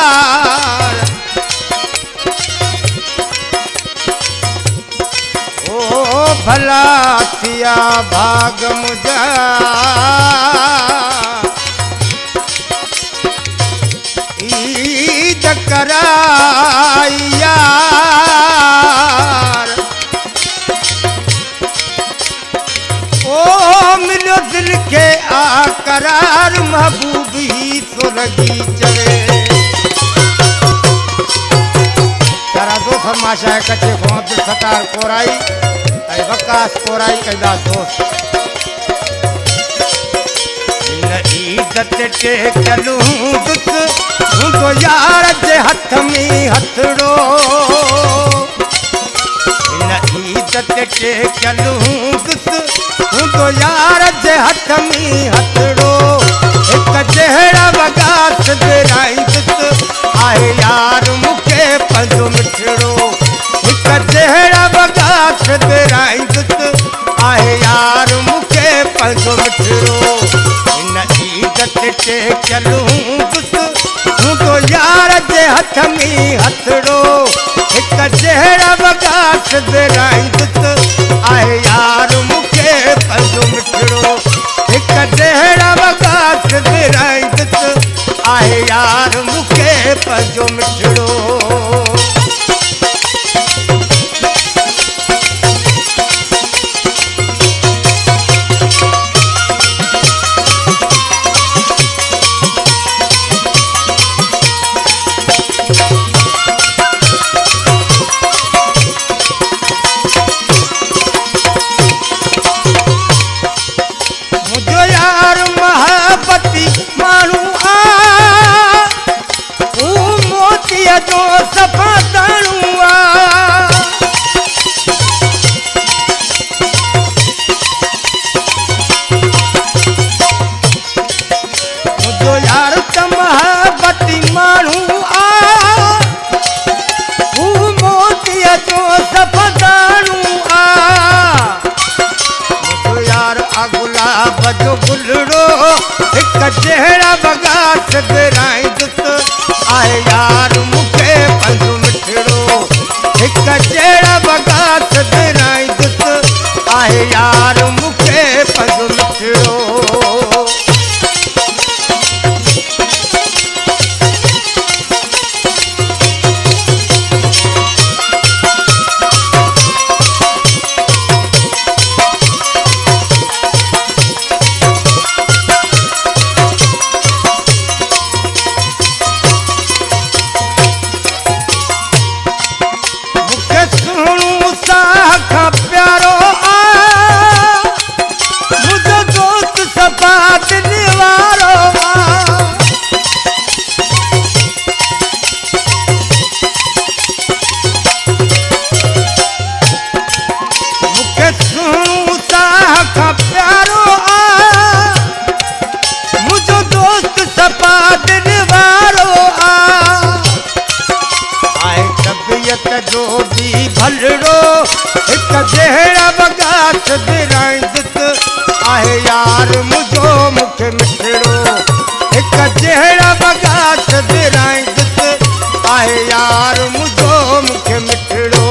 यार ओ भला थिया भाग मुझा ईद कराई यार ओ मिलो दिल के आकरार महबूबी तो लगी चले तारा दो फरमाशा है कच्चे को अब्दुल सत्तार कोराई ऐ वकास कोराई कैदा दोस्त ईदत टे चलूं दुत तो यार जे हथ में हथड़ो ईदत टे चलूं दुत तो यार जे हथ में हथड़ो एक चेहरा बगास बेराई दुत आए यार मुखे पंजो मिठड़ो एक चेहरा बगास बेराई दुत आए यार मुखे पंजो मिठड़ो ईदत टे चलूं दुत तो यार जे हथ में हथड़ो एक चेहरा बगास बेराई दुत आए यार मुखे पंजो मिठड़ो एक चेहरा बगास बेराई दुत आए यार मुखे पंजो मिठड़ो जो सफा ताणुआ मुझो यार तमहबती माण्हू आ हू मोतीअ जो सफा ताणू आ मुझो यार आ गुलाब जो गुलड़ो हिक चेहरा बगास बेराई दुत आए यार मुखे पंजो मिठड़ो एक चेहरा बगास बेराई दुत आए यार मुखे पंजो मिठड़ो जो भी भलड़ो एक चेहरा बगास बेराई दुत आए यार मुझो मुखे मिठड़ो एक चेहरा बगास बेराई दुत आए यार मुझो मुखे मिठड़ो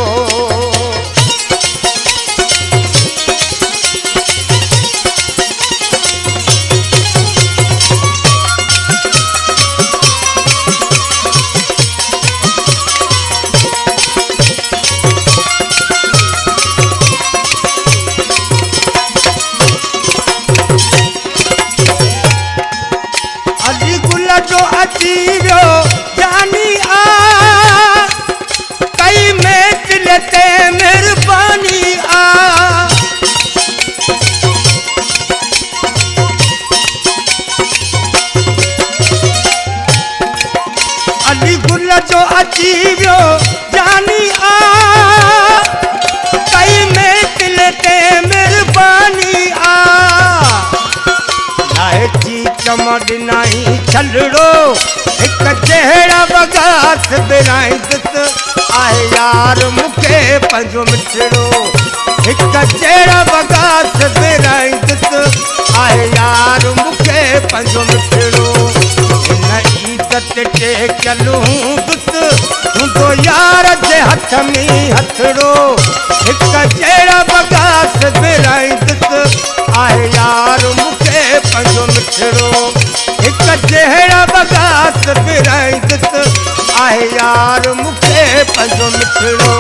जो अची वियो जानी आ कई में दिल ते मेहरबानी आ अली गुल जो अची वियो जानी आ कई में दिल ते मेहरबानी आ लाइची चमड़ नहीं छलड़ो एक चेहरा बगास बेराई दुत आए यार मुखे पंजो मिठड़ो एक चेहरा बगास बेराई दुत आए यार मुखे पंजो मिठड़ो ते टेकलू दुत हूंदो यार जे हथ में हथड़ो हिक जहिड़ा बगास विराईंदुसि आहे यार मूंखे पंहिंजो मिठड़ो हिक जहिड़ा बगास विराईंदुसि आहे यार मूंखे पंहिंजो मिठड़ो